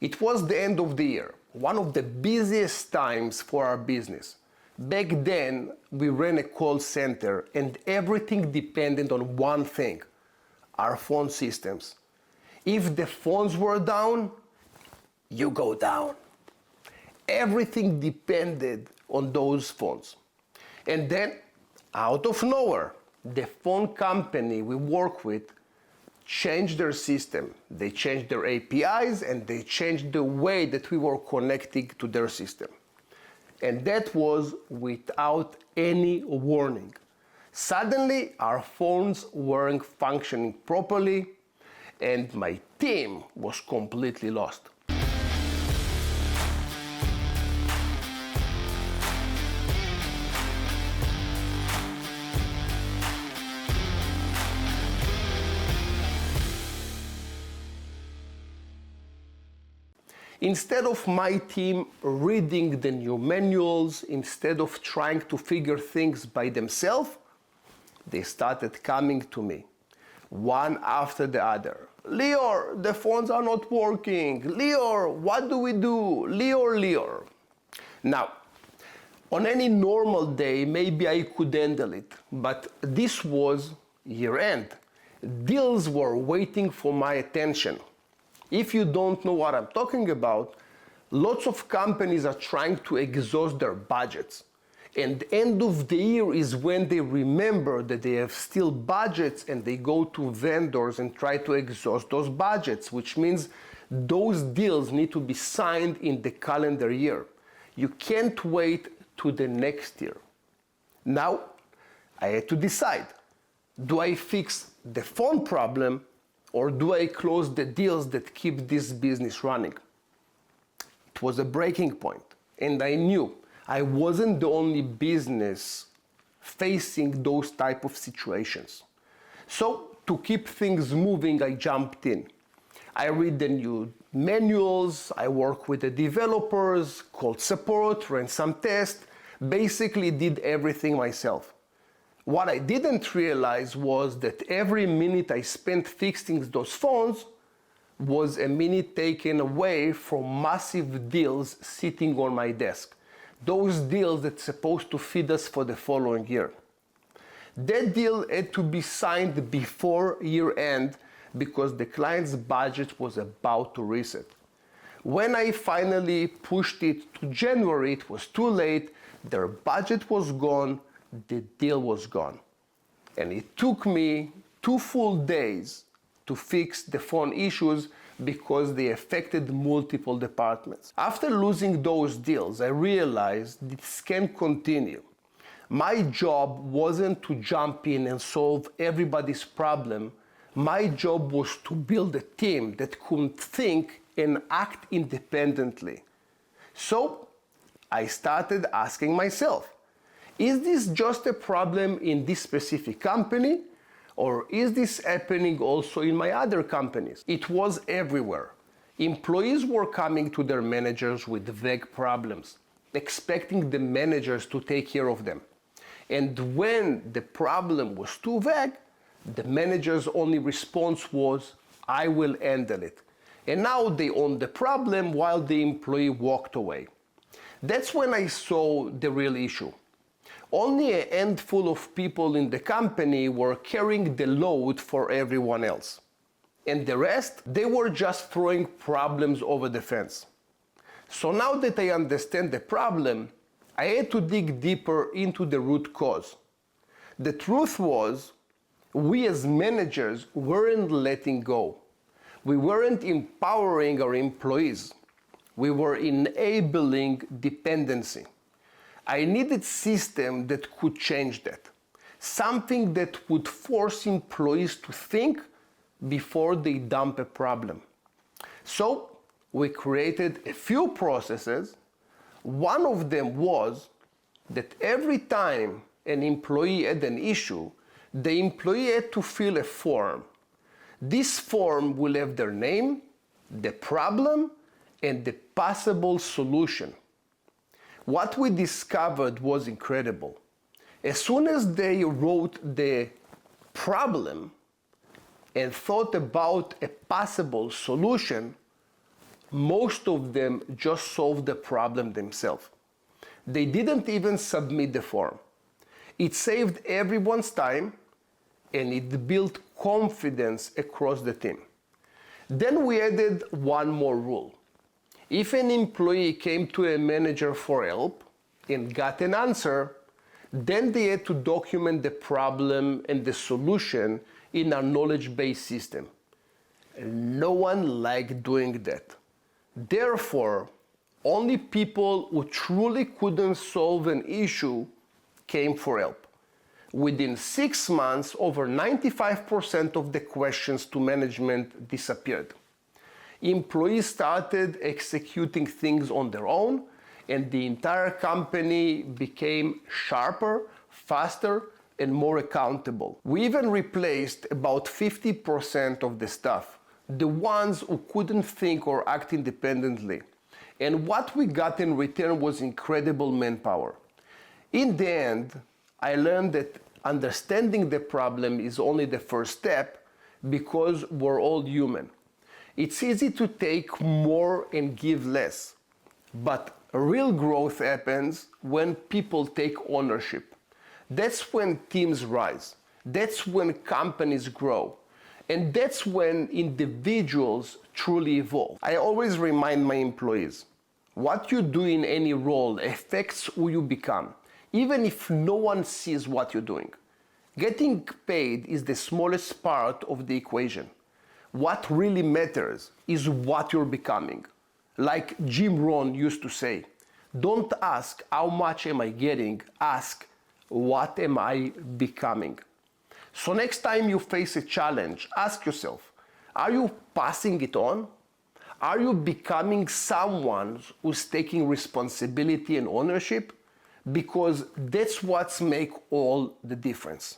It was the end of the year, one of the busiest times for our business. Back then, we ran a call center and everything depended on one thing, our phone systems. If the phones were down, you go down. Everything depended on those phones. And then, out of nowhere, the phone company we work with changed their system. They changed their APIs and they changed the way that we were connecting to their system. And that was without any warning. Suddenly, our phones weren't functioning properly and my team was completely lost. Instead of my team reading the new manuals, instead of trying to figure things by themselves, they started coming to me, one after the other. Lior, the phones are not working. Lior, what do we do? Lior. Now, on any normal day, maybe I could handle it, but this was year end. Deals were waiting for my attention. If you don't know what I'm talking about, lots of companies are trying to exhaust their budgets. And end of the year is when they remember that they have still budgets and they go to vendors and try to exhaust those budgets, which means those deals need to be signed in the calendar year. You can't wait to the next year. Now, I had to decide. Do I fix the phone problem or do I close the deals that keep this business running? It was a breaking point, and I knew I wasn't the only business facing those type of situations. So to keep things moving, I jumped in. I read the new manuals, I work with the developers, called support, ran some tests, basically did everything myself. What I didn't realize was that every minute I spent fixing those phones was a minute taken away from massive deals sitting on my desk. Those deals that's supposed to feed us for the following year. That deal had to be signed before year end because the client's budget was about to reset. When I finally pushed it to January, it was too late, their budget was gone, the deal was gone. And it took me 2 full days to fix the phone issues because they affected multiple departments. After losing those deals, I realized this can't continue. My job wasn't to jump in and solve everybody's problem. My job was to build a team that could think and act independently. So I started asking myself, is this just a problem in this specific company? Or is this happening also in my other companies? It was everywhere. Employees were coming to their managers with vague problems, expecting the managers to take care of them. And when the problem was too vague, the manager's only response was, I will handle it. And now they own the problem while the employee walked away. That's when I saw the real issue. Only a handful of people in the company were carrying the load for everyone else. And the rest, they were just throwing problems over the fence. So now that I understand the problem, I had to dig deeper into the root cause. The truth was, we as managers weren't letting go. We weren't empowering our employees. We were enabling dependency. I needed a system that could change that. Something that would force employees to think before they dump a problem. So we created a few processes. One of them was that every time an employee had an issue, the employee had to fill a form. This form will have their name, the problem, and the possible solution. What we discovered was incredible. As soon as they wrote the problem and thought about a possible solution, Most of them just solved the problem themselves. They didn't even submit the form. It saved everyone's time and it built confidence across the team. Then we added one more rule. If an employee came to a manager for help and got an answer, then they had to document the problem and the solution in our knowledge-based system. No one liked doing that. Therefore, only people who truly couldn't solve an issue came for help. Within 6 months, over 95% of the questions to management disappeared. Employees started executing things on their own, and the entire company became sharper, faster, and more accountable. We even replaced about 50% of the staff, the ones who couldn't think or act independently. And what we got in return was incredible manpower. In the end, I learned that understanding the problem is only the first step because we're all human. It's easy to take more and give less, but real growth happens when people take ownership. That's when teams rise. That's when companies grow. And that's when individuals truly evolve. I always remind my employees, what you do in any role affects who you become, even if no one sees what you're doing. Getting paid is the smallest part of the equation. What really matters is what you're becoming. Like Jim Rohn used to say, don't ask how much am I getting, ask what am I becoming. So next time you face a challenge, ask yourself, are you passing it on? Are you becoming someone who's taking responsibility and ownership? Because that's what's make all the difference.